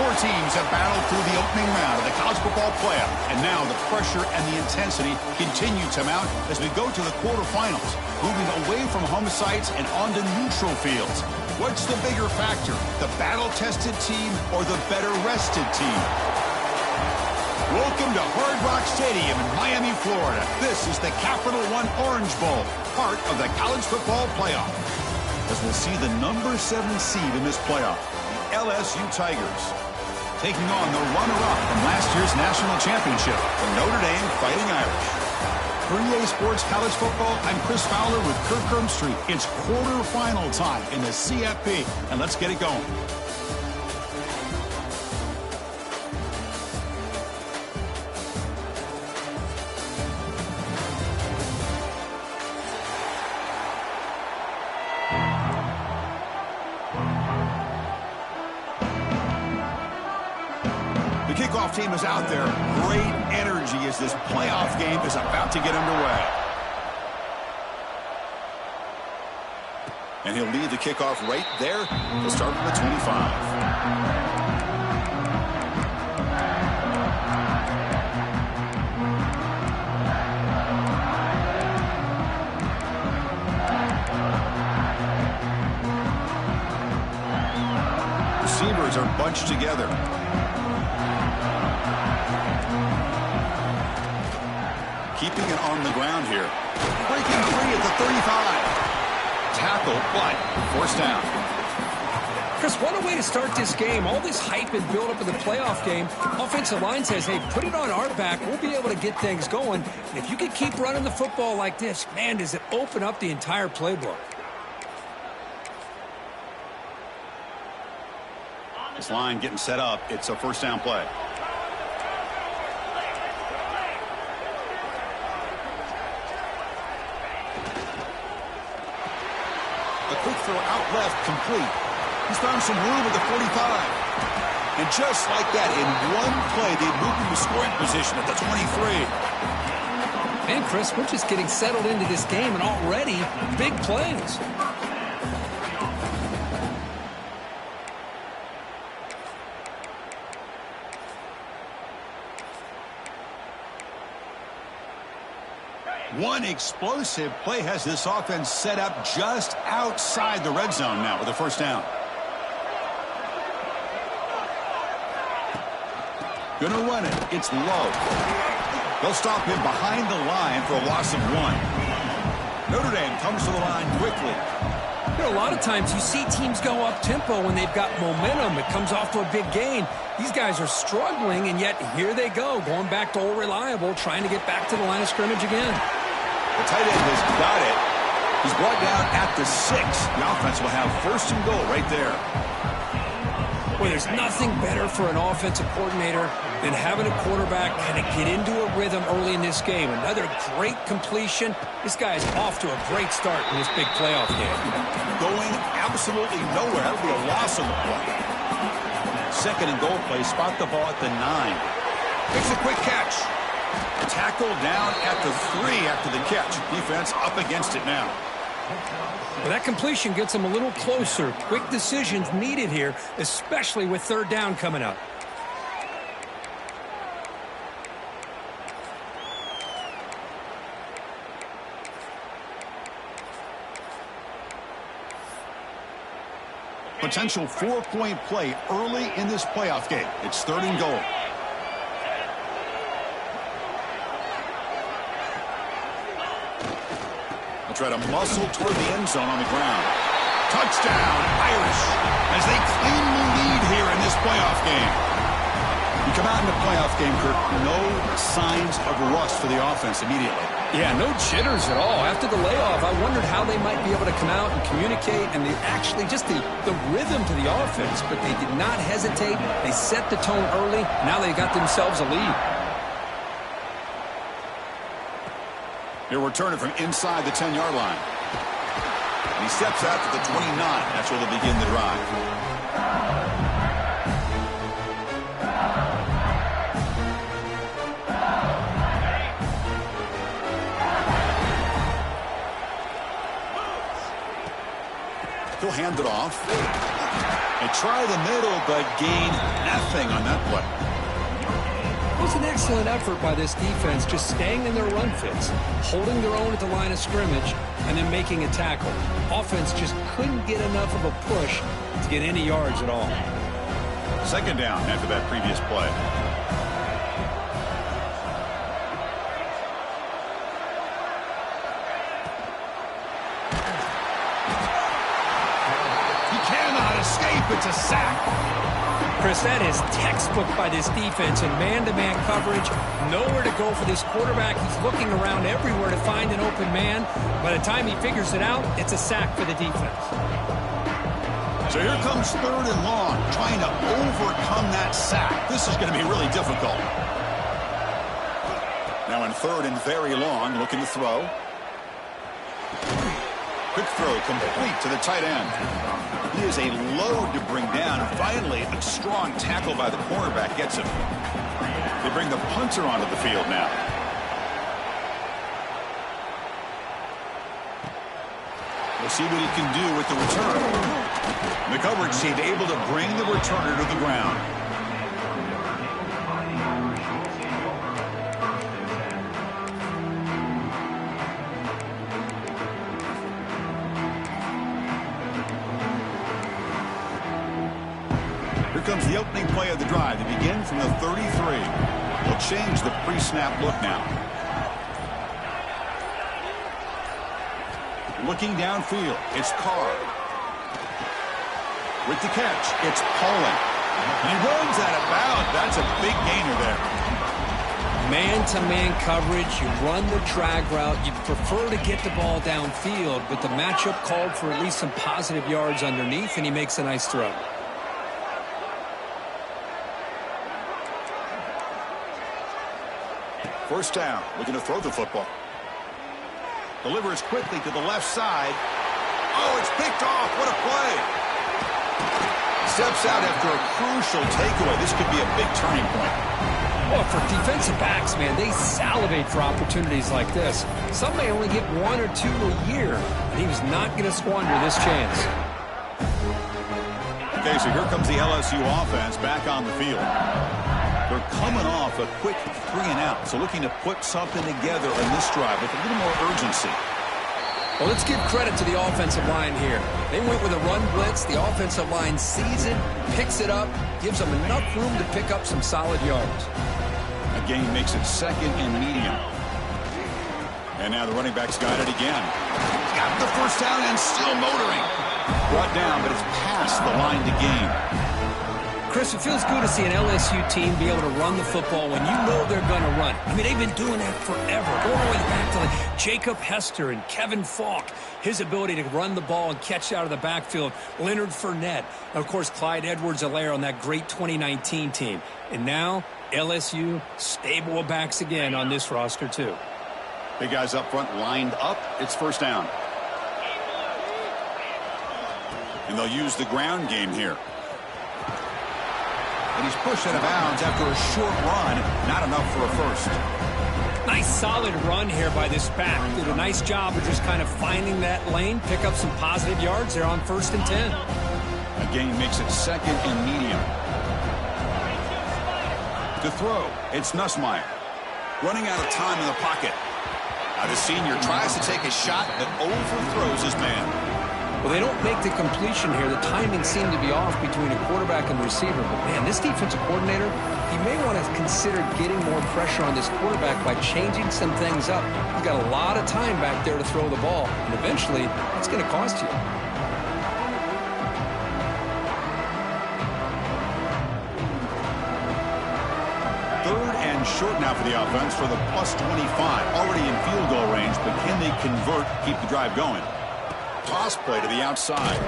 Four teams have battled through the opening round of the college football playoff, and now the pressure and the intensity continue to mount as we go to the quarterfinals, moving away from home sites and onto neutral fields. What's the bigger factor, the battle-tested team or the better-rested team? Welcome to Hard Rock Stadium in Miami, Florida. This is the Capital One Orange Bowl, part of the college football playoff. As we'll see the number 7 seed in this playoff, the LSU Tigers, taking on the runner-up from last year's national championship, the Notre Dame Fighting Irish. For EA Sports College Football, I'm Chris Fowler with Kirk Herbstreit. It's quarterfinal time in the CFP, and let's get it going. The kickoff team is out there. Great energy as this playoff game is about to get underway. And he'll lead the kickoff right there. He'll start from the 25. Receivers are bunched together. Keeping it on the ground here. Breaking free at the 35. Tackle, but forced down. Chris, what a way to start this game. All this hype and build up in the playoff game. Offensive line says, hey, put it on our back. We'll be able to get things going. And if you can keep running the football like this, man, does it open up the entire playbook. This line getting set up. It's a first down play. A quick throw out left, complete. He's found some room at the 45. And just like that, in one play, they moved into scoring position at the 23. And Chris, we're just getting settled into this game, and already big plays. One explosive play has this offense set up just outside the red zone now with a first down. Gonna run it. It's low. They'll stop him behind the line for a loss of 1. Notre Dame comes to the line quickly. You know, a lot of times you see teams go up-tempo when they've got momentum. It comes off to a big gain. These guys are struggling, and yet here they go, going back to old reliable, trying to get back to the line of scrimmage again. The tight end has got it. He's brought down at the 6. The offense will have first and goal right there. Well, there's nothing better for an offensive coordinator than having a quarterback kind of get into a rhythm early in this game. Another great completion. This guy is off to a great start in this big playoff game. Going absolutely nowhere. That'll be a loss on the play. Second and goal play. Spot the ball at the 9. Makes a quick catch. Tackle down at the 3 after the catch. Defense up against it now. Well, that completion gets them a little closer. Quick decisions needed here, especially with third down coming up. Potential 4-point play early in this playoff game. It's third and goal. Try to muscle toward the end zone on the ground. Touchdown, Irish, as they claim the lead here in this playoff game. You come out in the playoff game, Kirk, no signs of rust for the offense immediately. Yeah, no jitters at all. After the layoff, I wondered how they might be able to come out and communicate, and they actually just the rhythm to the offense, but they did not hesitate. They set the tone early. Now they got themselves a lead. He'll return it from inside the 10-yard line. And he steps out to the 29. That's where they'll begin the drive. He'll hand it off. They try the middle, but gain nothing on that play. It was an excellent effort by this defense, just staying in their run fits, holding their own at the line of scrimmage, and then making a tackle. Offense just couldn't get enough of a push to get any yards at all. Second down after that previous play. He cannot escape. It's a sack. Chris, that is textbook by this defense in man-to-man coverage. Nowhere to go for this quarterback. He's looking around everywhere to find an open man. By the time he figures it out, it's a sack for the defense. So here comes third and long, trying to overcome that sack. This is going to be really difficult. Now in third and very long, looking to throw. Quick throw complete to the tight end. He is a load to bring down. And finally, a strong tackle by the cornerback gets him. They bring the punter onto the field now. We'll see what he can do with the return. The coverage team able to bring the returner to the ground. Here comes the opening play of the drive. They begin from the 33. They'll change the pre-snap look now. Looking downfield, it's Carr. With the catch, it's Pauling. And he runs out of bounds. That's a big gainer there. Man-to-man coverage, you run the drag route. You prefer to get the ball downfield, but the matchup called for at least some positive yards underneath, and he makes a nice throw. First down, looking to throw the football. Delivers quickly to the left side. Oh, it's picked off. What a play. Steps out after a crucial takeaway. This could be a big turning point. Well, for defensive backs, man, they salivate for opportunities like this. Some may only get one or two a year, and he was not going to squander this chance. Okay, so here comes the LSU offense back on the field. They're coming off a quick 3 and out, so looking to put something together on this drive with a little more urgency. Well, let's give credit to the offensive line here. They went with a run blitz. The offensive line sees it, picks it up, gives them enough room to pick up some solid yards. A gain makes it second and medium. And now the running back's got it again. He's got the first down and still motoring. Brought down, but it's past the line to gain. Chris, it feels good to see an LSU team be able to run the football when you know they're going to run. I mean, they've been doing that forever. Going all the way back to like Jacob Hester and Kevin Falk. His ability to run the ball and catch out of the backfield. Leonard Fournette. And of course, Clyde Edwards-Helaire on that great 2019 team. And now, LSU stable of backs again on this roster, too. Big guys up front lined up. It's first down. And they'll use the ground game here. And he's pushed out of bounds after a short run. Not enough for a first. Nice solid run here by this back. Did a nice job of just kind of finding that lane, pick up some positive yards there on 1st and 10. A gain makes it second and medium. To throw, it's Nussmeier. Running out of time in the pocket. Now the senior tries to take a shot that overthrows his man. Well, they don't make the completion here. The timing seemed to be off between a quarterback and the receiver. But, man, this defensive coordinator, he may want to consider getting more pressure on this quarterback by changing some things up. He's got a lot of time back there to throw the ball. And eventually, it's going to cost you. Third and short now for the offense for the +25. Already in field goal range, but can they convert, keep the drive going? Toss play to the outside.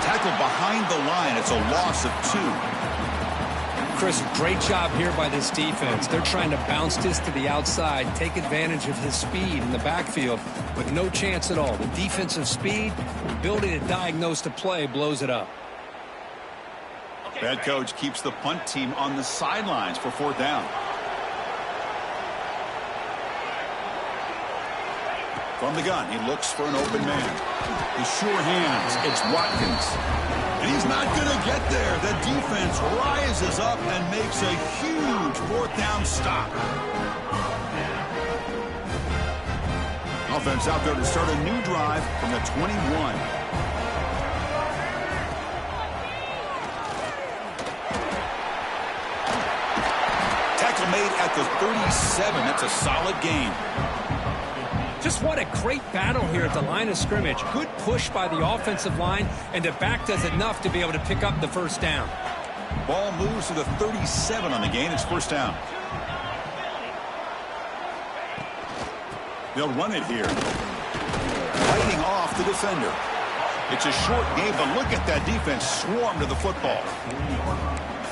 Tackle behind the line. It's a loss of 2. Chris, great job here by this defense. They're trying to bounce this to the outside, take advantage of his speed in the backfield, but no chance at all. The defensive speed, ability to diagnose the play, blows it up. Head coach keeps the punt team on the sidelines for 4th down. From the gun, he looks for an open man. His sure hands, it's Watkins. And he's not going to get there. The defense rises up and makes a huge fourth down stop. Offense out there to start a new drive from the 21. Tackle made at the 37. That's a solid gain. Just what a great battle here at the line of scrimmage. Good push by the offensive line, and the back does enough to be able to pick up the first down. Ball moves to the 37 on the gain. It's first down. They'll run it here. Fighting off the defender. It's a short game, but look at that defense swarm to the football.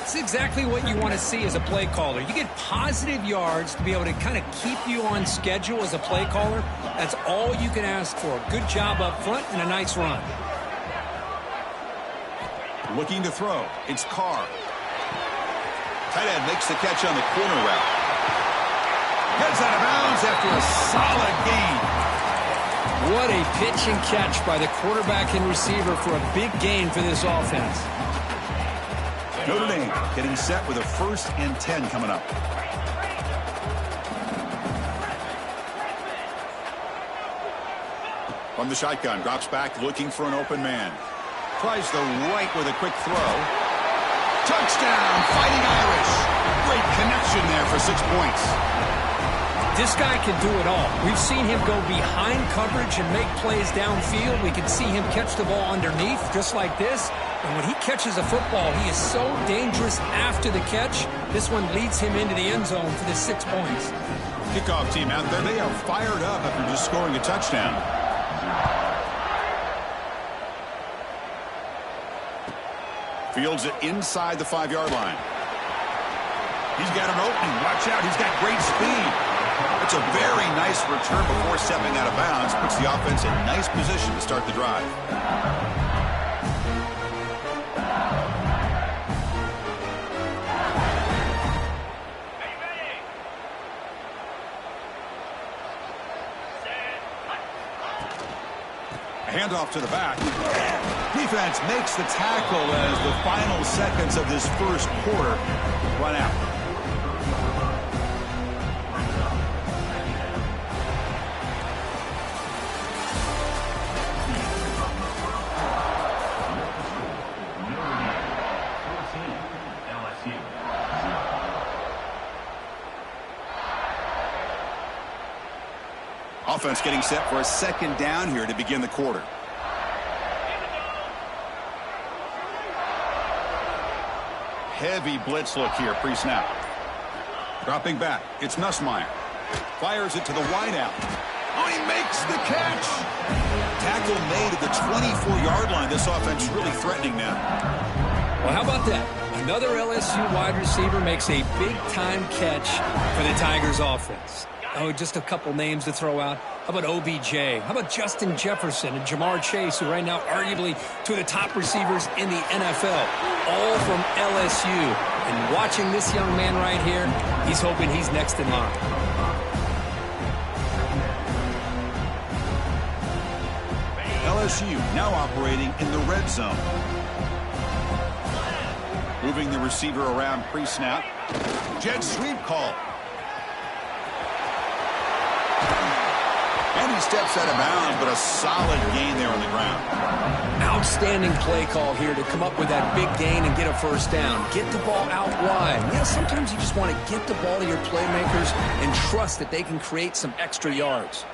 It's exactly what you want to see as a play caller. You get positive yards to be able to kind of keep you on schedule as a play caller. That's all you can ask for. Good job up front and a nice run. Looking to throw. It's Carr. Tight end makes the catch on the corner route. Gets out of bounds after a solid gain. What a pitch and catch by the quarterback and receiver for a big gain for this offense. Notre Dame getting set with a 1st and 10 coming up. From the shotgun, drops back looking for an open man. Tries the right with a quick throw. Touchdown, Fighting Irish. Great connection there for 6 points. This guy can do it all. We've seen him go behind coverage and make plays downfield. We can see him catch the ball underneath just like this. And when he catches a football, he is so dangerous after the catch. This one leads him into the end zone for the 6 points. Kickoff team out there. They are fired up after just scoring a touchdown. Fields it inside the 5-yard line. He's got an opening. Watch out. He's got great speed. It's a very nice return before stepping out of bounds. Puts the offense in nice position to start the drive. A handoff to the back. Defense makes the tackle as the final seconds of this first quarter run out. Offense getting set for a 2nd down here to begin the quarter. Heavy blitz look here pre-snap. Dropping back. It's Nussmeier. Fires it to the wideout. Oh, he makes the catch. Tackle made at the 24-yard line. This offense really threatening now. Well, how about that? Another LSU wide receiver makes a big-time catch for the Tigers offense. Oh, just a couple names to throw out. How about OBJ? How about Justin Jefferson and Jamar Chase, who right now arguably two of the top receivers in the NFL, all from LSU. And watching this young man right here, he's hoping he's next in line. LSU now operating in the red zone. Moving the receiver around pre-snap. Jet sweep call. And he steps out of bounds, but a solid gain there on the ground. Outstanding play call here to come up with that big gain and get a first down. Get the ball out wide. Yeah, sometimes you just want to get the ball to your playmakers and trust that they can create some extra yards.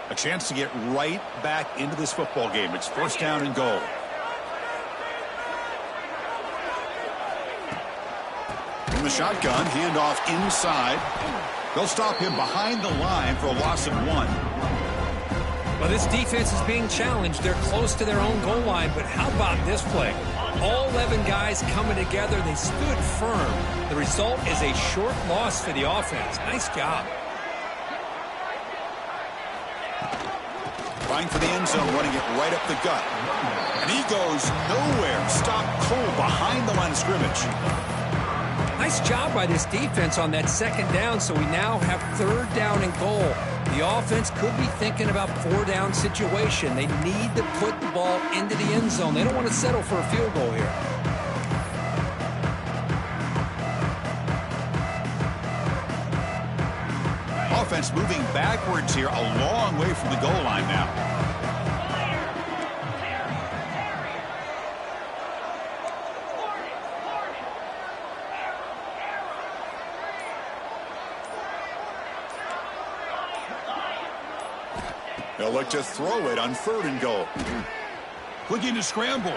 A chance to get right back into this football game. It's 1st down and goal. In the shotgun, handoff inside. They'll stop him behind the line for a loss of 1. Well, this defense is being challenged. They're close to their own goal line, but how about this play? All 11 guys coming together. They stood firm. The result is a short loss for the offense. Nice job. Trying for the end zone, running it right up the gut. And he goes nowhere. Stop cold behind the line of scrimmage. Nice job by this defense on that second down, so we now have third down and goal. The offense could be thinking about four-down situation. They need to put the ball into the end zone. They don't want to settle for a field goal here. Offense moving backwards here, a long way from the goal line now. They'll look to throw it on 3rd and goal. Looking to scramble.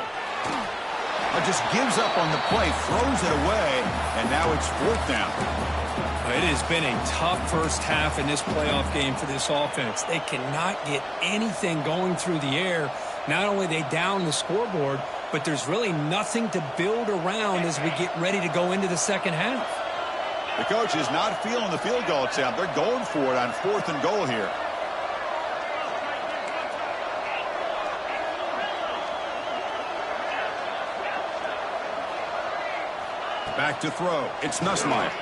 Just gives up on the play, throws it away, and now it's 4th down. It has been a tough first half in this playoff game for this offense. They cannot get anything going through the air. Not only they down the scoreboard, but there's really nothing to build around as we get ready to go into the second half. The coach is not feeling the field goal attempt. They're going for it on 4th and goal here. Back to throw. It's Nussmeier.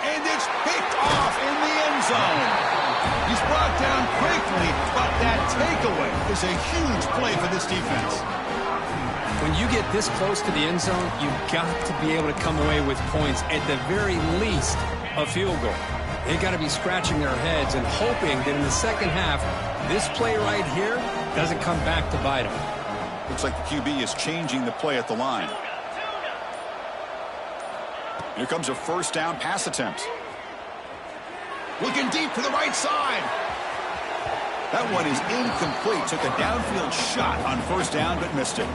And it's picked off in the end zone. He's brought down quickly, but that takeaway is a huge play for this defense. When you get this close to the end zone, you've got to be able to come away with points, at the very least, a field goal. They've got to be scratching their heads and hoping that in the second half, this play right here doesn't come back to bite them. Looks like the QB is changing the play at the line. Here comes a first down pass attempt. Looking deep to the right side. That one is incomplete. Took a downfield shot on first down, but missed it.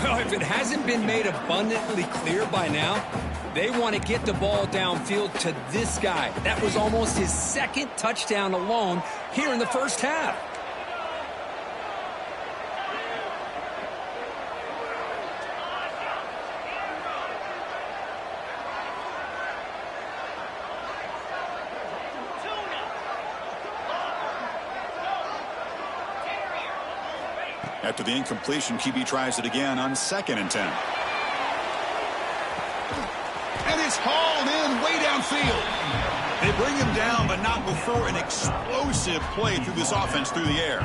Well, if it hasn't been made abundantly clear by now, they want to get the ball downfield to this guy. That was almost his 2nd touchdown alone here in the first half. After the incompletion, QB tries it again on 2nd and 10. And it's hauled in way downfield. They bring him down, but not before an explosive play through this offense through the air.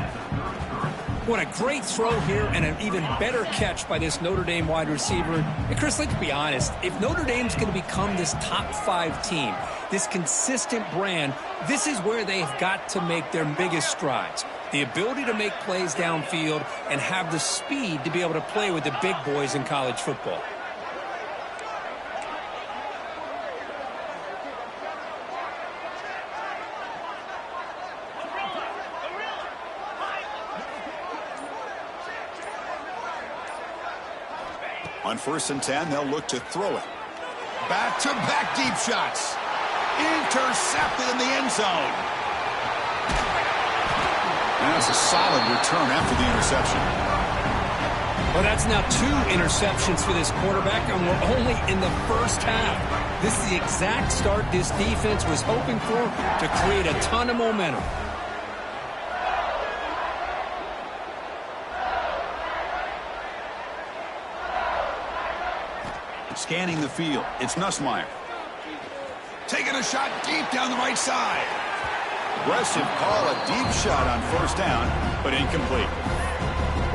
What a great throw here and an even better catch by this Notre Dame wide receiver. And Chris, let's be honest. If Notre Dame's going to become this top 5 team, this consistent brand, this is where they've got to make their biggest strides. The ability to make plays downfield and have the speed to be able to play with the big boys in college football. On 1st and 10, they'll look to throw it. Back-to-back deep shots. Intercepted in the end zone. And that's a solid return after the interception. Well, that's now 2 interceptions for this quarterback, and we're only in the first half. This is the exact start this defense was hoping for to create a ton of momentum. Scanning the field, it's Nussmeier. Taking a shot deep down the right side. Aggressive call, a deep shot on first down, but incomplete.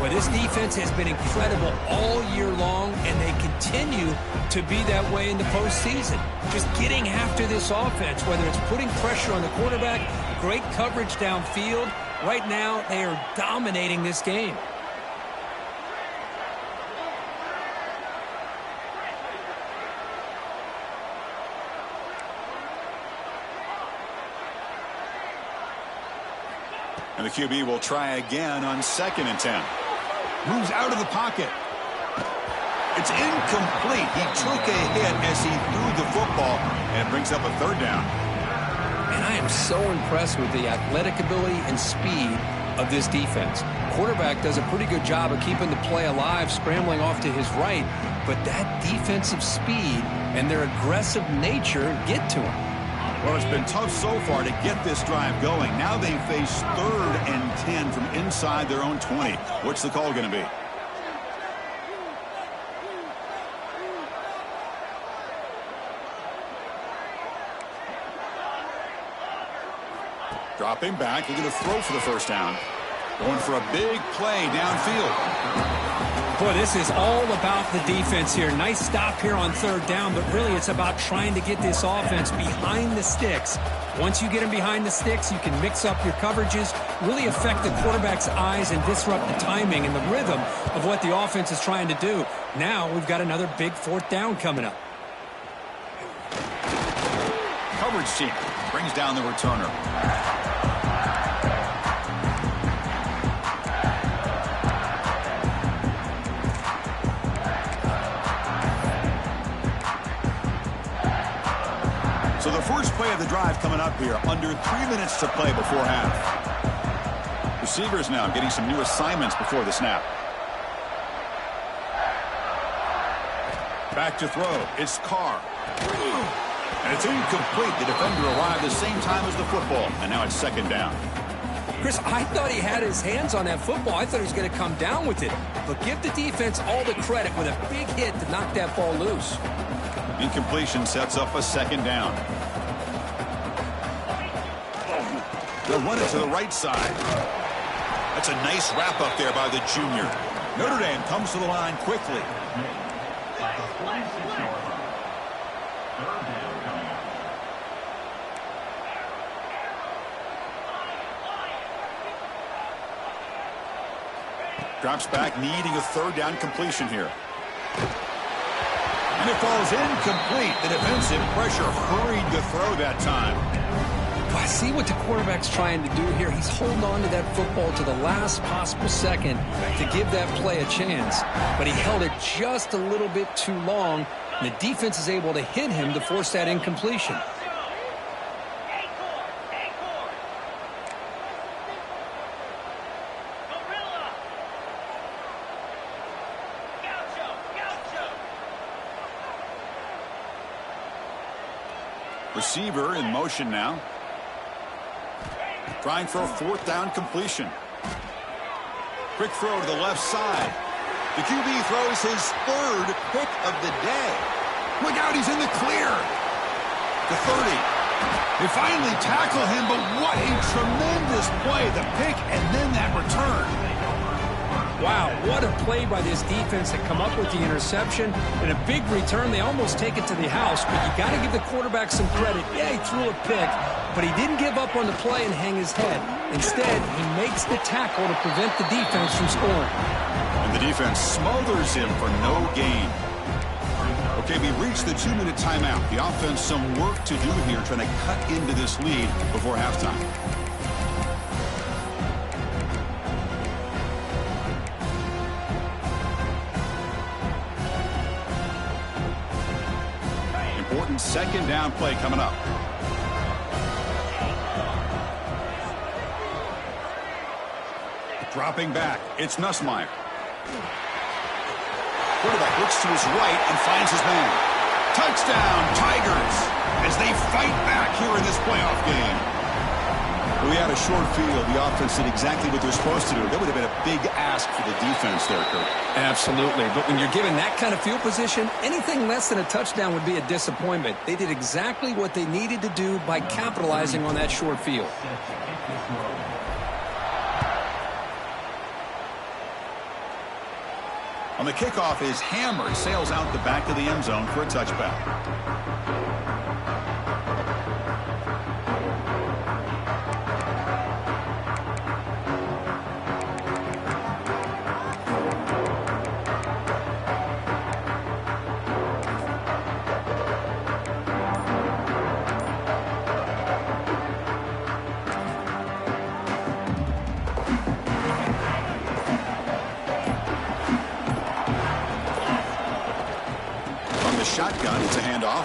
Well, this defense has been incredible all year long, and they continue to be that way in the postseason. Just getting after this offense, whether it's putting pressure on the quarterback, great coverage downfield. Right now, they are dominating this game. And the QB will try again on 2nd and 10. Moves out of the pocket. It's incomplete. He took a hit as he threw the football, and brings up a 3rd down. And I am so impressed with the athletic ability and speed of this defense. Quarterback does a pretty good job of keeping the play alive, scrambling off to his right, but that defensive speed and their aggressive nature get to him. Well, it's been tough so far to get this drive going. Now they face 3rd and 10 from inside their own 20. What's the call going to be? Dropping back, looking to throw for the first down. Going for a big play downfield. Boy, this is all about the defense here. Nice stop here on third down, but really it's about trying to get this offense behind the sticks. Once you get them behind the sticks, you can mix up your coverages, really affect the quarterback's eyes and disrupt the timing and the rhythm of what the offense is trying to do. Now we've got another big fourth down coming up. Coverage team brings down the returner. So the first play of the drive coming up here, under 3 minutes to play before half. Receivers now getting some new assignments before the snap. Back to throw. It's Carr. And it's incomplete. The defender arrived the same time as the football, and now it's second down. Chris, I thought he had his hands on that football. I thought he was going to come down with it. But give the defense all the credit with a big hit to knock that ball loose. Incompletion sets up a second down. They'll run it to the right side. That's a nice wrap up there by the junior. Notre Dame comes to the line quickly. Drops back, needing a third down completion here. And it falls incomplete. The defensive pressure hurried to throw that time. I see what the quarterback's trying to do here. He's holding on to that football to the last possible second to give that play a chance. But he held it just a little bit too long, and the defense is able to hit him to force that incompletion. Receiver in motion now. Trying for a fourth down completion. Quick throw to the left side. The QB throws his third pick of the day. Look out, he's in the clear. The 30. They finally tackle him, but what a tremendous play. The pick and then that return. Wow, what a play by this defense to come up with the interception and a big return. They almost take it to the house, but you got to give the quarterback some credit. Yeah, he threw a pick, but he didn't give up on the play and hang his head. Instead, he makes the tackle to prevent the defense from scoring. And the defense smothers him for no gain. Okay, we reached the 2-minute timeout. The offense some work to do here, trying to cut into this lead before halftime. Important second down play coming up. Dropping back, it's Nussmeier. Quarterback looks to his right and finds his man. Touchdown, Tigers, as they fight back here in this playoff game. We had a short field. The offense did exactly what they're supposed to do. That would have been a big ask for the defense there, Kurt. Absolutely. But when you're given that kind of field position, anything less than a touchdown would be a disappointment. They did exactly what they needed to do by capitalizing on that short field. On the kickoff, his hammer sails out the back of the end zone for a touchback. Shotgun, it's a handoff.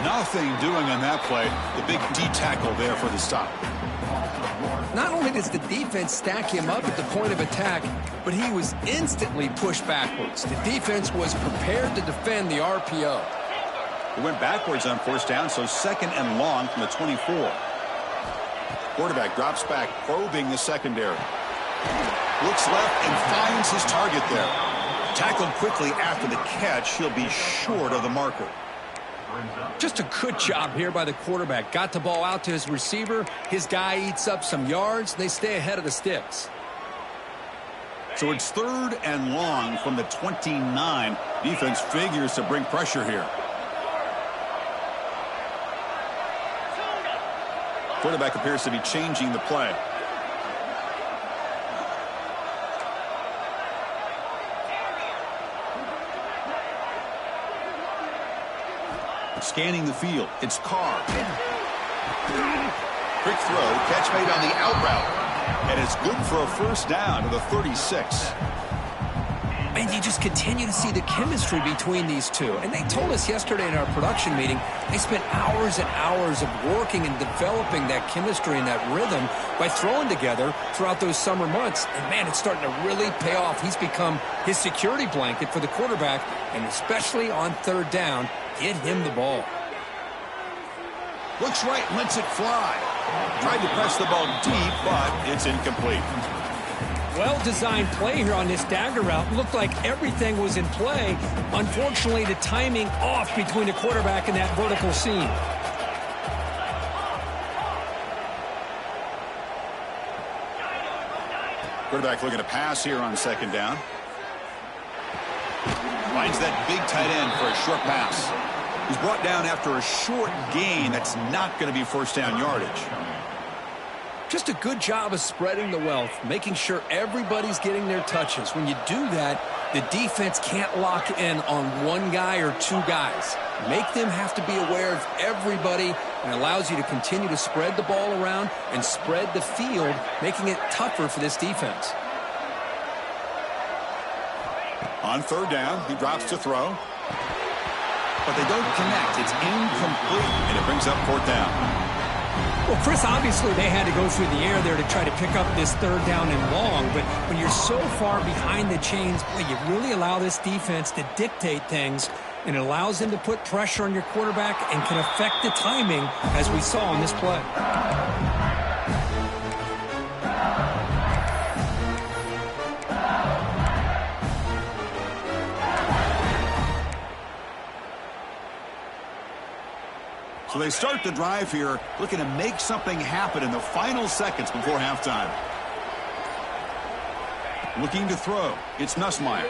Nothing doing on that play. The big D tackle there for the stop. Not only does the defense stack him up at the point of attack, but he was instantly pushed backwards. The defense was prepared to defend the RPO. He went backwards on first down, so second and long from the 24. Quarterback drops back, probing the secondary. Looks left and finds his target there. Tackled quickly after the catch. He'll be short of the marker. Just a good job here by the quarterback. Got the ball out to his receiver. His guy eats up some yards. They stay ahead of the sticks. So it's 3rd and long from the 29. Defense figures to bring pressure here. Quarterback appears to be changing the play. Scanning the field. It's Carr. Quick throw. Catch made on the out route. And it's good for a first down to the 36. And you just continue to see the chemistry between these two. And they told us yesterday in our production meeting, they spent hours and hours of working and developing that chemistry and that rhythm by throwing together throughout those summer months. And, man, it's starting to really pay off. He's become his security blanket for the quarterback, and especially on 3rd down, get him the ball. Looks right and lets it fly. Tried to press the ball deep, but it's incomplete. Well-designed play here on this dagger route. Looked like everything was in play. Unfortunately, the timing off between the quarterback and that vertical seam. Quarterback looking to pass here on 2nd down. Finds that big tight end for a short pass. He's brought down after a short gain. That's not going to be first down yardage. Just a good job of spreading the wealth, making sure everybody's getting their touches. When you do that, the defense can't lock in on one guy or two guys. Make them have to be aware of everybody, and allows you to continue to spread the ball around and spread the field, making it tougher for this defense. On 3rd down, he drops to throw. But they don't connect. It's incomplete, and it brings up 4th down. Well, Chris, obviously they had to go through the air there to try to pick up this 3rd down and long, but when you're so far behind the chains, boy, you really allow this defense to dictate things, and it allows them to put pressure on your quarterback and can affect the timing, as we saw in this play. So they start the drive here, looking to make something happen in the final seconds before halftime. Looking to throw. It's Nussmeier.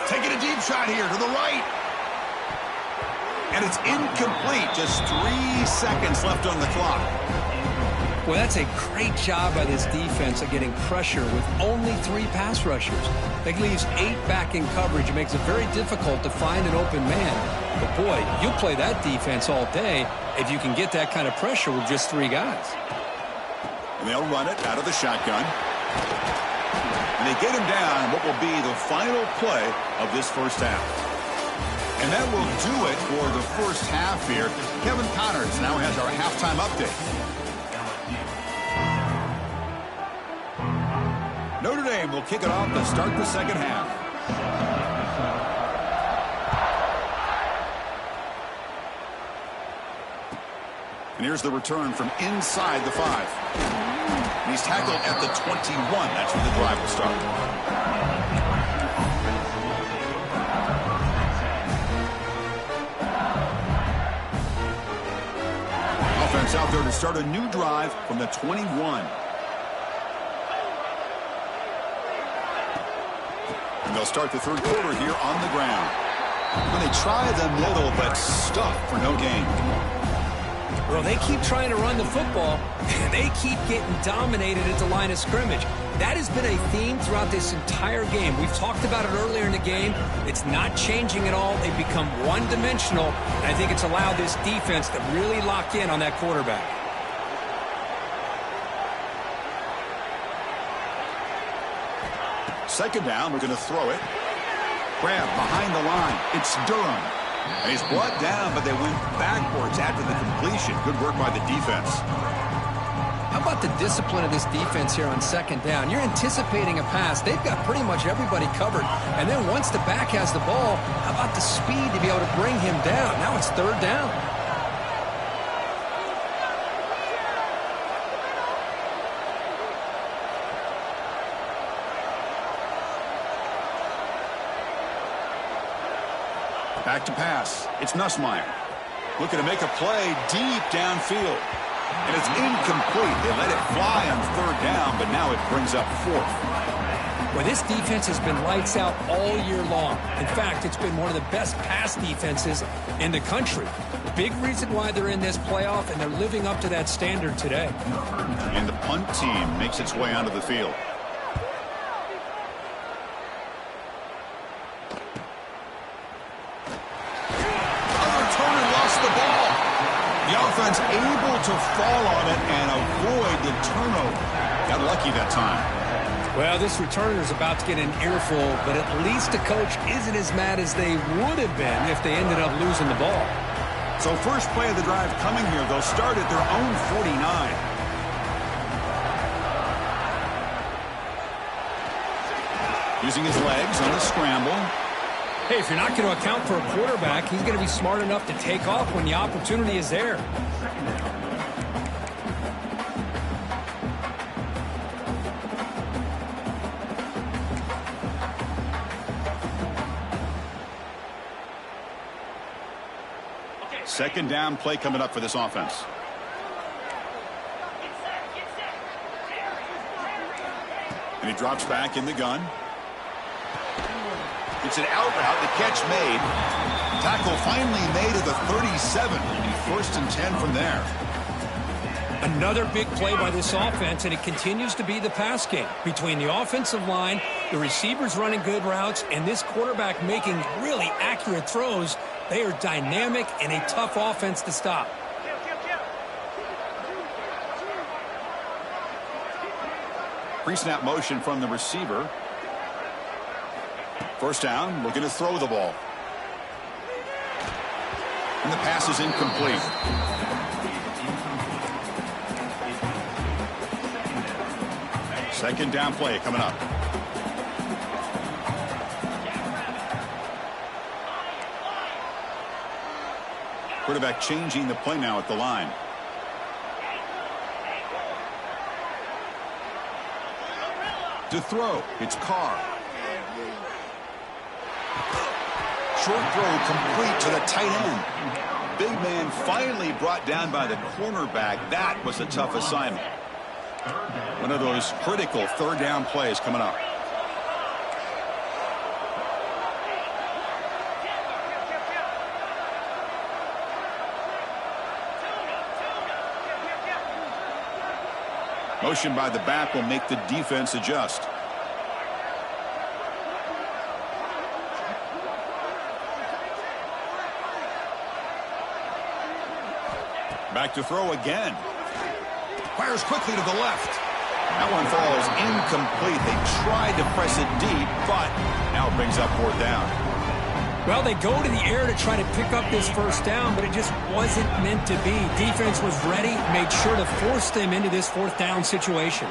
Taking a deep shot here to the right. And it's incomplete. Just 3 seconds left on the clock. Well, that's a great job by this defense of getting pressure with only 3 pass rushers. That leaves 8 back in coverage. It makes it very difficult to find an open man. But, boy, you'll play that defense all day if you can get that kind of pressure with just 3 guys. And they'll run it out of the shotgun. And they get him down what will be the final play of this first half. And that will do it for the first half here. Kevin Connors now has our halftime update. Notre Dame will kick it off to start the second half. And here's the return from inside the 5. And he's tackled at the 21. That's when the drive will start. Offense out there to start a new drive from the 21. And they'll start the 3rd quarter here on the ground. When they try the middle, but stuff for no gain. Well, they keep trying to run the football, and they keep getting dominated at the line of scrimmage. That has been a theme throughout this entire game. We've talked about it earlier in the game. It's not changing at all. They've become one-dimensional, and I think it's allowed this defense to really lock in on that quarterback. Second down, we're going to throw it. Grab behind the line. It's Durham. And he's brought down, but they went backwards after the completion. Good work by the defense. How about the discipline of this defense here on 2nd down? You're anticipating a pass. They've got pretty much everybody covered. And then once the back has the ball, how about the speed to be able to bring him down? Now it's 3rd down. Back to pass. It's Nussmeier. Looking to make a play deep downfield. And it's incomplete. They let it fly on third down, but now it brings up fourth. Well, this defense has been lights out all year long. In fact, it's been one of the best pass defenses in the country. Big reason why they're in this playoff, and they're living up to that standard today. And the punt team makes its way onto the field. The offense able to fall on it and avoid the turnover. Got lucky that time. Well, this returner's about to get an earful, but at least the coach isn't as mad as they would have been if they ended up losing the ball. So first play of the drive coming here. They'll start at their own 49. Using his legs on the scramble. Hey, if you're not going to account for a quarterback, he's going to be smart enough to take off when the opportunity is there. Second down play coming up for this offense. And he drops back in the gun. It's an out route. The catch made. Tackle finally made at the 37. It'll be 1st and 10 from there. Another big play by this offense, and it continues to be the pass game. Between the offensive line, the receivers running good routes, and this quarterback making really accurate throws, they are dynamic and a tough offense to stop. Pre-snap motion from the receiver. First down, looking to throw the ball. And the pass is incomplete. Second down play coming up. Quarterback changing the play now at the line. To throw, it's Carr. Short throw complete to the tight end. Big man finally brought down by the cornerback. That was a tough assignment. One of those critical third down plays coming up. Motion by the back will make the defense adjust. Back to throw again. Fires quickly to the left. That one falls incomplete. They tried to press it deep, but now it brings up fourth down. Well, they go to the air to try to pick up this first down, but it just wasn't meant to be. Defense was ready, made sure to force them into this fourth down situation.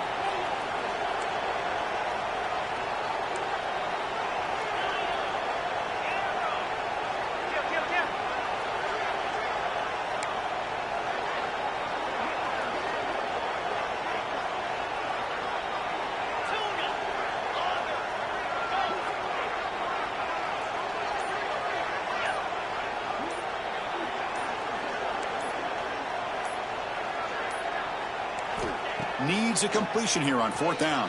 Needs a completion here on fourth down.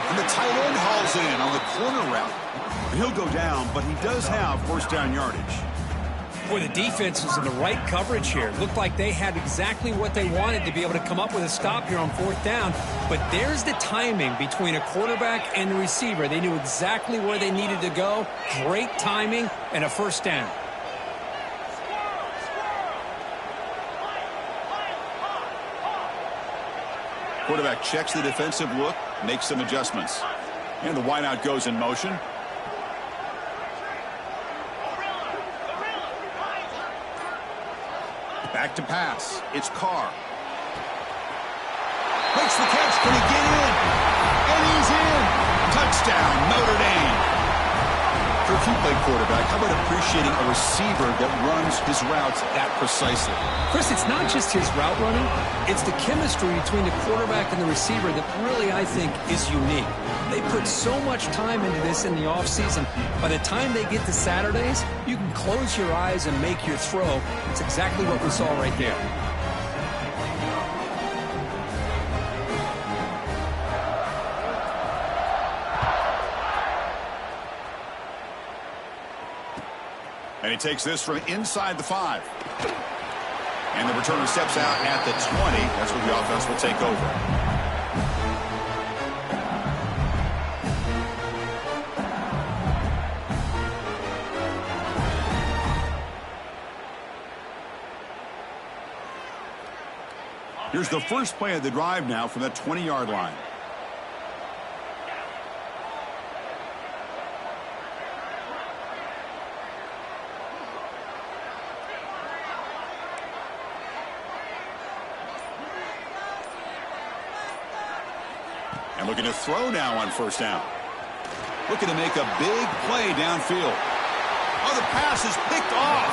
And the tight end hauls in on the corner route. He'll go down, but he does have first down yardage. Boy, the defense was in the right coverage here. Looked like they had exactly what they wanted to be able to come up with a stop here on fourth down. But there's the timing between a quarterback and the receiver. They knew exactly where they needed to go. Great timing and a first down. Quarterback checks the defensive look, makes some adjustments. And the wideout goes in motion. Back to pass. It's Carr. Makes the catch. Can he get in? And he's in. Touchdown, Notre Dame. For If you play quarterback, how about appreciating a receiver that runs his routes that precisely? Chris, it's not just his route running. It's the chemistry between the quarterback and the receiver that really, I think, is unique. They put so much time into this in the offseason. By the time they get to Saturdays, you can close your eyes and make your throw. It's exactly what we saw right there. And he takes this from inside the 5. And the returner steps out at the 20. That's where the offense will take over. Here's the first play of the drive now from the 20-yard line. And looking to throw now on first down. Looking to make a big play downfield. Oh, the pass is picked off.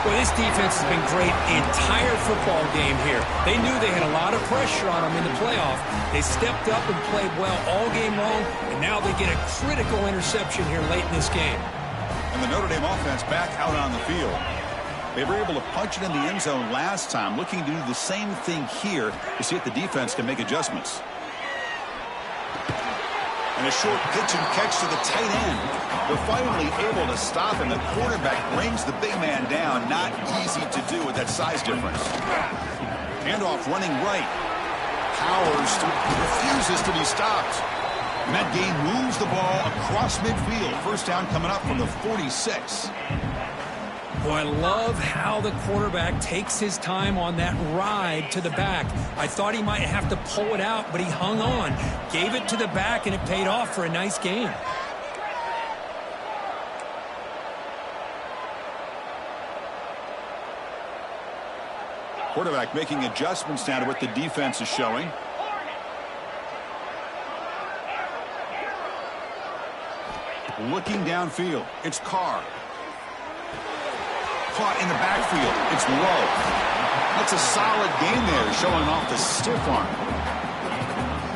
Well, this defense has been great the entire football game here. They knew they had a lot of pressure on them in the playoff. They stepped up and played well all game long, and now they get a critical interception here late in this game. And the Notre Dame offense back out on the field. They were able to punch it in the end zone last time, looking to do the same thing here to see if the defense can make adjustments. And a short pitch and catch to the tight end. They're finally able to stop him. The quarterback brings the big man down. Not easy to do with that size difference. Handoff running right. Powers refuses to be stopped. And that game moves the ball across midfield. First down coming up from the 46. Boy, I love how the quarterback takes his time on that ride to the back. I thought he might have to pull it out, but he hung on. Gave it to the back, and it paid off for a nice gain. Quarterback making adjustments down to what the defense is showing. Looking downfield. It's Carr. Caught in the backfield. It's low. That's a solid game there, showing off the stiff arm.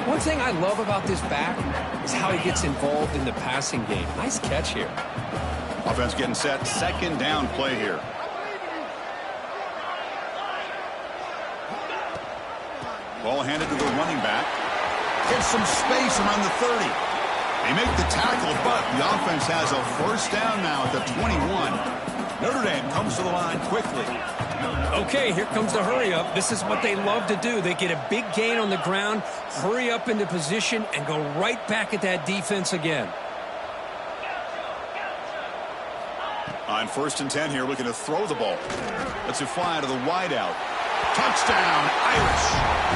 One thing I love about this back is how he gets involved in the passing game. Nice catch here. Offense getting set. Second down play here. Ball handed to the running back. Gets some space around the 30. They make the tackle, but the offense has a first down now at the 21. Notre Dame comes to the line quickly. Okay, here comes the hurry up. This is what they love to do. They get a big gain on the ground, hurry up into position, and go right back at that defense again. On 1st and 10 here, looking to throw the ball. Lets it fly to the wideout. Touchdown, Irish.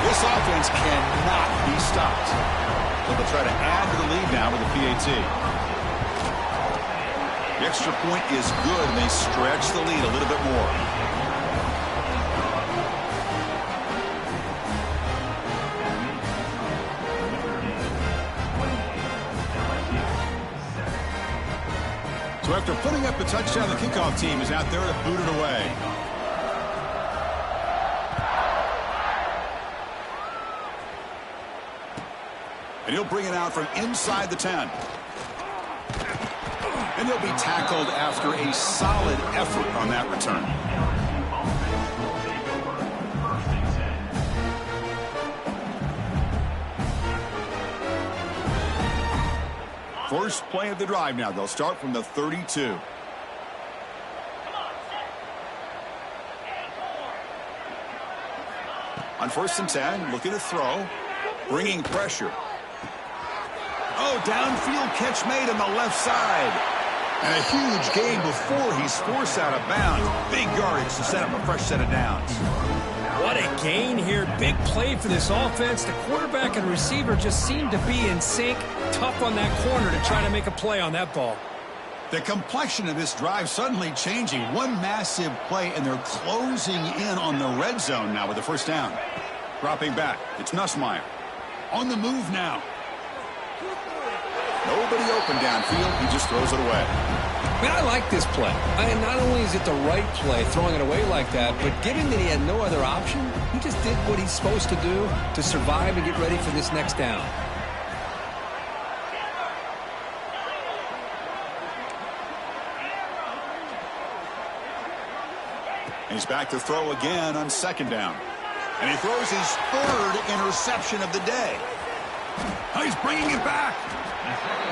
This offense cannot be stopped. So they'll try to add to the lead now with the PAT. The extra point is good, and they stretch the lead a little bit more. So after putting up the touchdown, the kickoff team is out there to boot it away. And he'll bring it out from inside the 10. And he'll be tackled after a solid effort on that return. First play of the drive now. They'll start from the 32. On 1st and 10, looking to throw. Bringing pressure. Oh, downfield catch made on the left side. And a huge gain before he's forced out of bounds. Big yardage to set up a fresh set of downs. What a gain here. Big play for this offense. The quarterback and receiver just seem to be in sync. Tough on that corner to try to make a play on that ball. The complexion of this drive suddenly changing. One massive play, and they're closing in on the red zone now with the first down. Dropping back. It's Nussmeier. On the move now. No nobody open downfield. He just throws it away. Man, I like this play. And not only is it the right play, throwing it away like that, but given that he had no other option, he just did what he's supposed to do to survive and get ready for this next down. He's back to throw again on second down. And he throws his third interception of the day. He's bringing it back.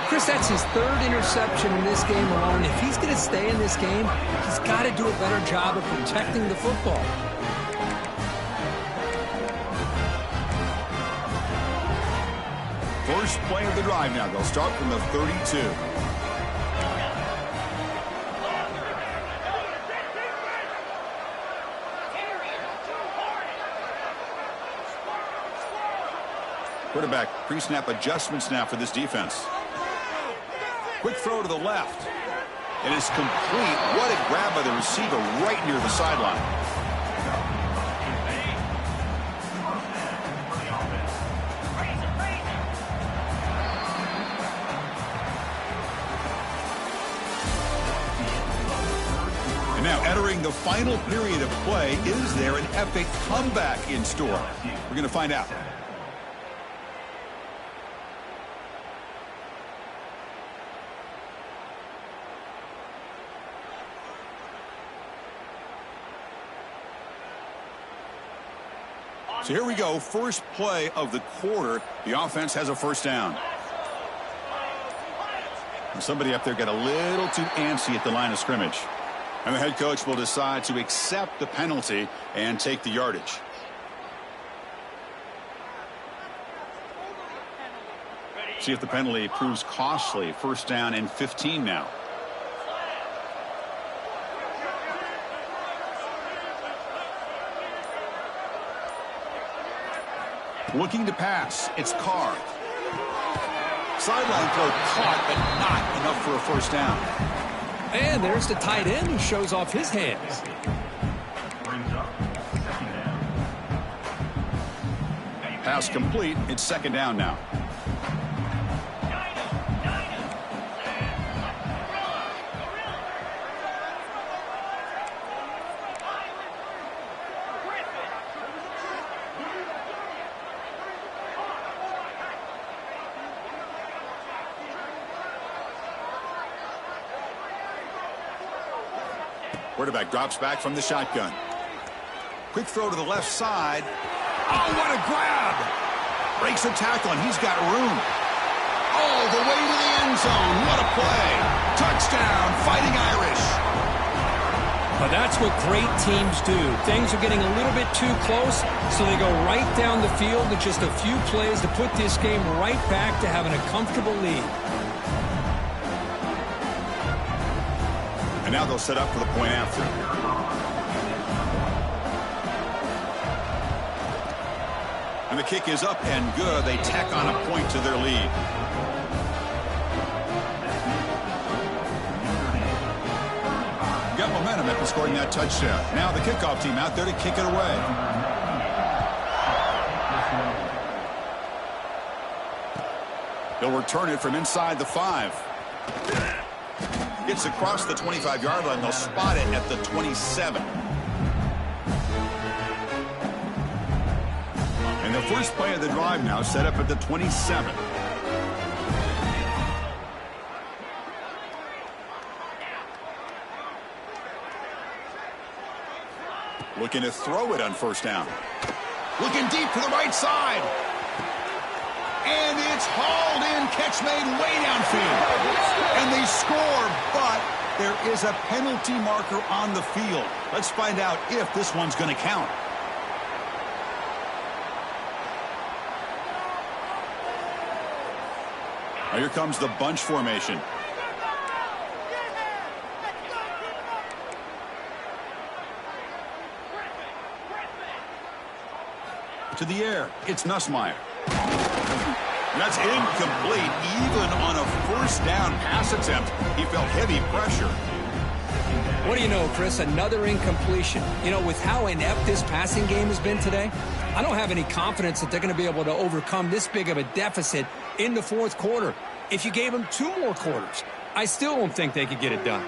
Chris, that's his third interception in this game alone. If he's going to stay in this game, he's got to do a better job of protecting the football. First play of the drive now. They'll start from the 32. Quarterback pre-snap adjustments now for this defense. Quick throw to the left. It is complete. What a grab by the receiver right near the sideline. And now entering the final period of play, is there an epic comeback in store? We're going to find out. So here we go, first play of the quarter. The offense has a first down. And somebody up there got a little too antsy at the line of scrimmage. And the head coach will decide to accept the penalty and take the yardage. See if the penalty proves costly. First down and 15 now. Looking to pass. It's Carr. Sideline throw caught, but not enough for a first down. And there's the tight end who shows off his hands. Pass complete. It's second down now. Quarterback drops back from the shotgun. Quick throw to the left side. Oh, what a grab! Breaks a tackle, and he's got room. All the way to the end zone. What a play! Touchdown, Fighting Irish. But that's what great teams do. Things are getting a little bit too close, so they go right down the field with just a few plays to put this game right back to having a comfortable lead. And now they'll set up for the point after. And the kick is up and good. They tack on a point to their lead. Got momentum after scoring that touchdown. Now the kickoff team out there to kick it away. They'll return it from inside the 5. Gets across the 25-yard line. They'll spot it at the 27. And the first play of the drive now set up at the 27. Looking to throw it on first down. Looking deep to the right side. And it's hauled in. Catch made way downfield. And they score, but there is a penalty marker on the field. Let's find out if this one's going to count. Now here comes the bunch formation. To the air, it's Nussmeier. That's incomplete. Even on a first down pass attempt, he felt heavy pressure. What do you know, Chris? Another incompletion. You know, with how inept this passing game has been today, I don't have any confidence that they're going to be able to overcome this big of a deficit in the fourth quarter. If you gave them 2 more quarters, I still don't think they could get it done.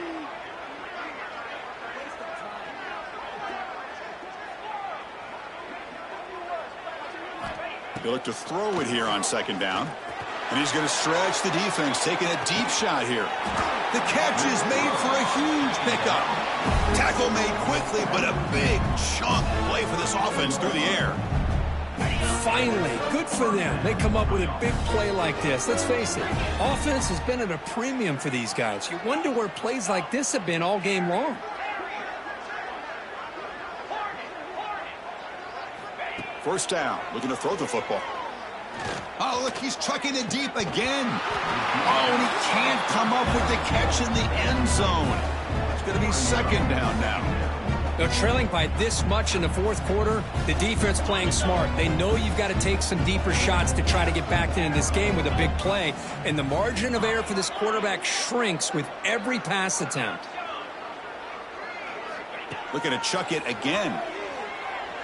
He'll look to throw it here on second down. And he's going to stretch the defense, taking a deep shot here. The catch is made for a huge pickup. Tackle made quickly, but a big chunk play for this offense through the air. Finally, good for them. They come up with a big play like this. Let's face it, offense has been at a premium for these guys. You wonder where plays like this have been all game long. First down, looking to throw the football. Oh, look, he's chucking it deep again. Oh, and he can't come up with the catch in the end zone. It's going to be second down now. They're trailing by this much in the fourth quarter. The defense playing smart. They know you've got to take some deeper shots to try to get back into this game with a big play. And the margin of error for this quarterback shrinks with every pass attempt. Looking to chuck it again.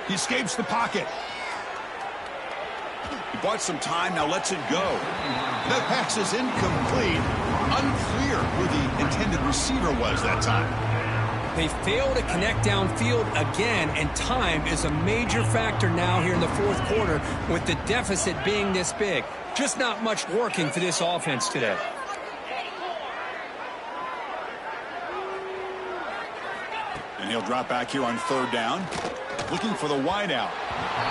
He escapes the pocket. He bought some time, now lets it go. That pass is incomplete. Unclear who the intended receiver was that time. They fail to connect downfield again, and time is a major factor now here in the fourth quarter with the deficit being this big. Just not much working for this offense today. And he'll drop back here on third down. Looking for the wide out.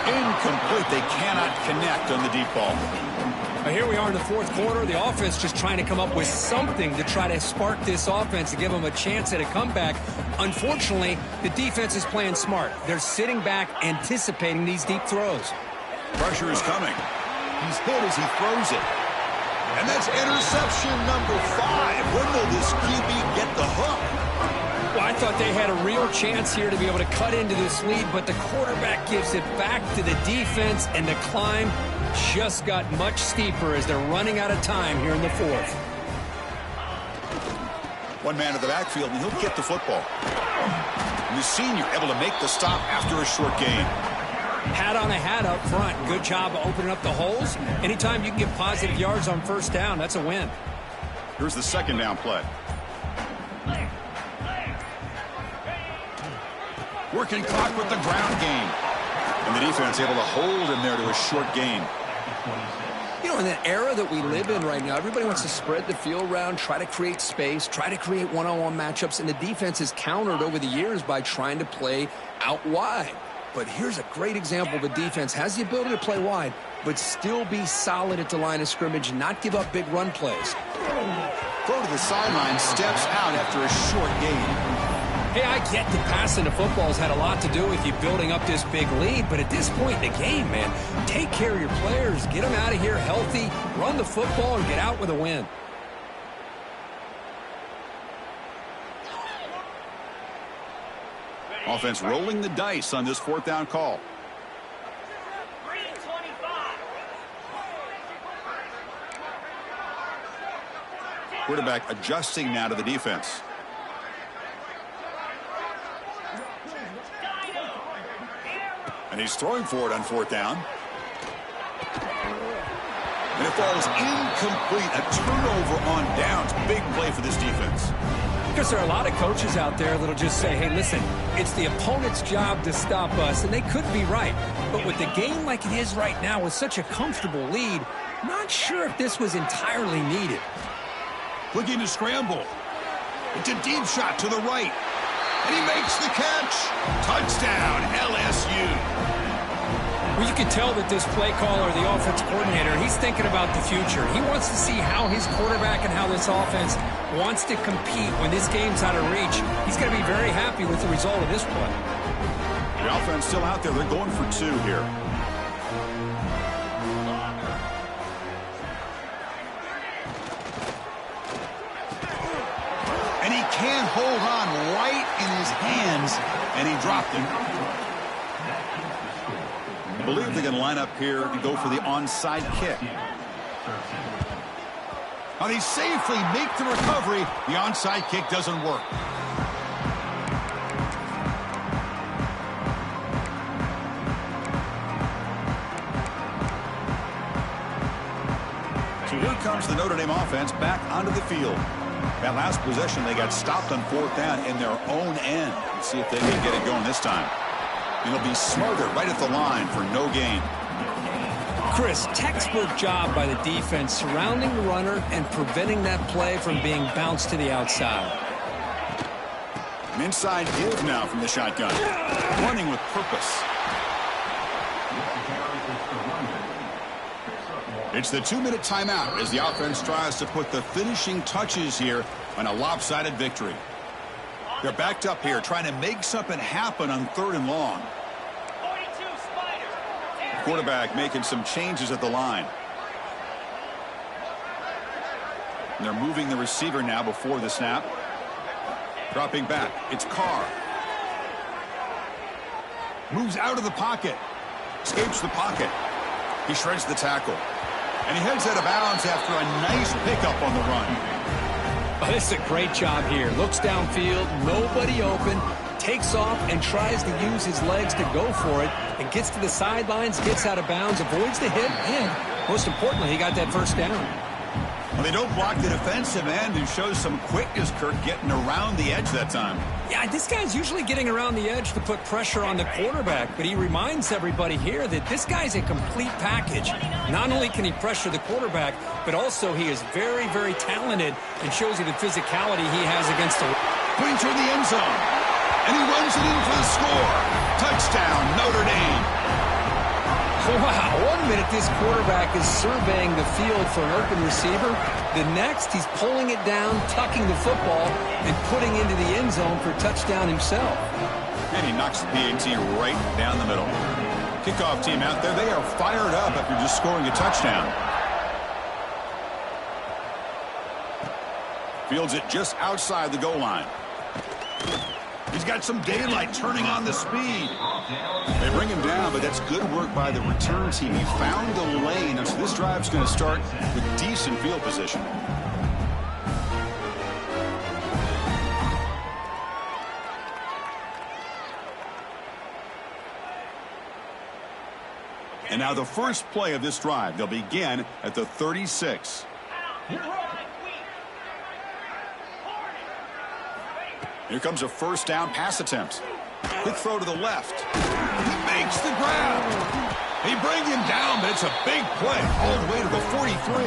Incomplete. They cannot connect on the deep ball. Here we are in the fourth quarter. The offense just trying to come up with something to try to spark this offense to give them a chance at a comeback. Unfortunately, the defense is playing smart. They're sitting back, anticipating these deep throws. Pressure is coming. He's hit as he throws it. And that's interception number 5. When will this QB get the hook? Well, I thought they had a real chance here to be able to cut into this lead, but the quarterback gives it back to the defense, and the climb just got much steeper as they're running out of time here in the fourth. One man in the backfield, and he'll get the football. And the senior able to make the stop after a short gain. Hat on a hat up front. Good job of opening up the holes. Anytime you can get positive yards on first down, that's a win. Here's the second down play. Working clock with the ground game. And the defense able to hold him there to a short gain. You know, in that era that we live in right now, everybody wants to spread the field around, try to create space, try to create one-on-one matchups, and the defense is countered over the years by trying to play out wide. But here's a great example of a defense has the ability to play wide, but still be solid at the line of scrimmage and not give up big run plays. Throw to the sideline, steps out after a short gain. Hey, I get that passing the football has had a lot to do with you building up this big lead, but at this point in the game, man, take care of your players, get them out of here healthy, run the football, and get out with a win. Offense rolling the dice on this fourth down call. Quarterback adjusting now to the defense. And he's throwing for it on fourth down. And it falls incomplete. A turnover on downs. Big play for this defense. Because there are a lot of coaches out there that'll just say, hey, listen, it's the opponent's job to stop us, and they could be right. But with the game like it is right now with such a comfortable lead, not sure if this was entirely needed. Looking to scramble. It's a deep shot to the right. And he makes the catch. Touchdown, LSU. Well, you can tell that this play caller, the offense coordinator, he's thinking about the future. He wants to see how his quarterback and how this offense wants to compete when this game's out of reach. He's going to be very happy with the result of this play. The offense still out there. They're going for 2 here. And he can't hold on right in his hands, and he dropped it. I believe they're going to line up here and go for the onside kick. And he safely makes the recovery. The onside kick doesn't work. comes the Notre Dame offense back onto the field. That last possession, they got stopped on 4th down in their own end. Let's see if they can get it going this time. It'll be Smarter right at the line for no gain. Chris, textbook job by the defense surrounding the runner and preventing that play from being bounced to the outside. An inside give now from the shotgun. Running with purpose. It's the 2-minute timeout as the offense tries to put the finishing touches here on a lopsided victory. They're backed up here trying to make something happen on 3rd and long. Quarterback making some changes at the line. And they're moving the receiver now before the snap. Dropping back. It's Carr. Moves out of the pocket. Escapes the pocket. He shreds the tackle. And he heads out of bounds after a nice pickup on the run. Oh, this is a great job here. Looks downfield, nobody open, takes off and tries to use his legs to go for it, and gets to the sidelines, gets out of bounds, avoids the hit, and most importantly, he got that first down. Well, they don't block the defensive end, who shows some quickness, Kirk, getting around the edge that time. Yeah, this guy's usually getting around the edge to put pressure on the quarterback, but he reminds everybody here that this guy's a complete package. Not only can he pressure the quarterback, but also he is very, very talented and shows you the physicality he has against the... Putting toward the end zone, and he runs it in for the score. Touchdown, Notre Dame. Wow, 1 minute this quarterback is surveying the field for an open receiver. The next, he's pulling it down, tucking the football, and putting into the end zone for a touchdown himself. And he knocks the PAT right down the middle. Kickoff team out there, they are fired up after just scoring a touchdown. Fields it just outside the goal line. He's got some daylight turning on the speed. They bring him down, but that's good work by the return team. He found the lane, and so this drive's going to start with decent field position. And now the first play of this drive. They'll begin at the 36. Here comes a first down pass attempt. Quick throw to the left. He makes the grab. They bring him down, but it's a big play all the way to the 43.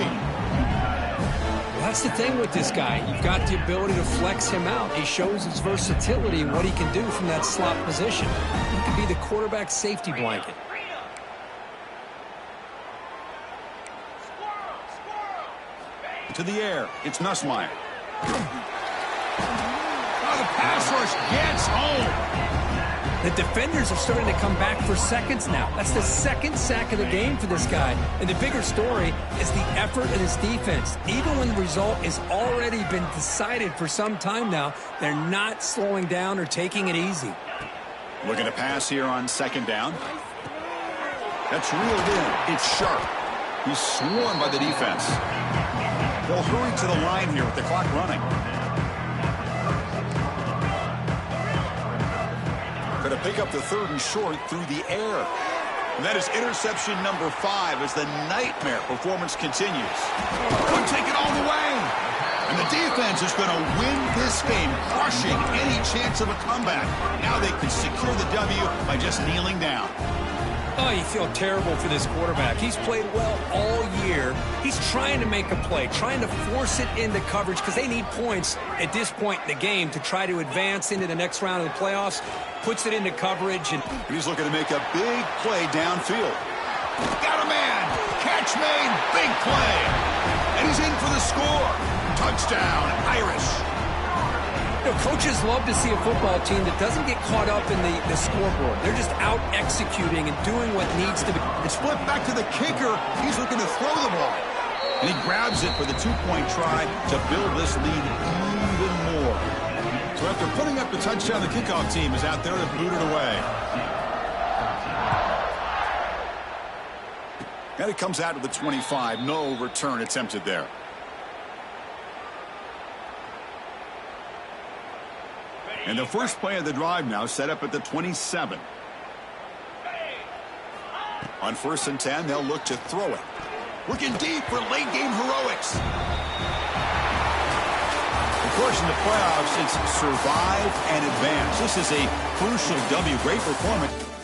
That's the thing with this guy. You've got the ability to flex him out. He shows his versatility and what he can do from that slot position. He could be the quarterback's safety blanket. To the air, it's Nussmeier. The pass rush gets home. The defenders are starting to come back for seconds now. That's the second sack of the game for this guy. And the bigger story is the effort of his defense. Even when the result has already been decided for some time now, they're not slowing down or taking it easy. Looking to pass here on second down. That's reeled in. It's Sharp. He's swarmed by the defense. They'll hurry to the line here with the clock running. Going to pick up the 3rd and short through the air. And that is interception number 5 as the nightmare performance continues. Could take it all the way. And the defense is going to win this game, crushing any chance of a comeback. Now they can secure the W by just kneeling down. Oh, you feel terrible for this quarterback. He's played well all year. He's trying to make a play, trying to force it into coverage because they need points at this point in the game to try to advance into the next round of the playoffs. Puts it into coverage. And he's looking to make a big play downfield. Got a man. Catch made. Big play. And he's in for the score. Touchdown, Irish. You know, coaches love to see a football team that doesn't get caught up in the scoreboard. They're just out executing and doing what needs to be. It's flipped back to the kicker. He's looking to throw the ball. And he grabs it for the 2-point try to build this lead even more. So after putting up the touchdown, the kickoff team is out there to boot it away. And it comes out to the 25. No return attempted there. And the first play of the drive now set up at the 27. On 1st and 10, they'll look to throw it. working deep for late-game heroics. Of course, in the playoffs, it's survive and advance. This is a crucial W. Great performance.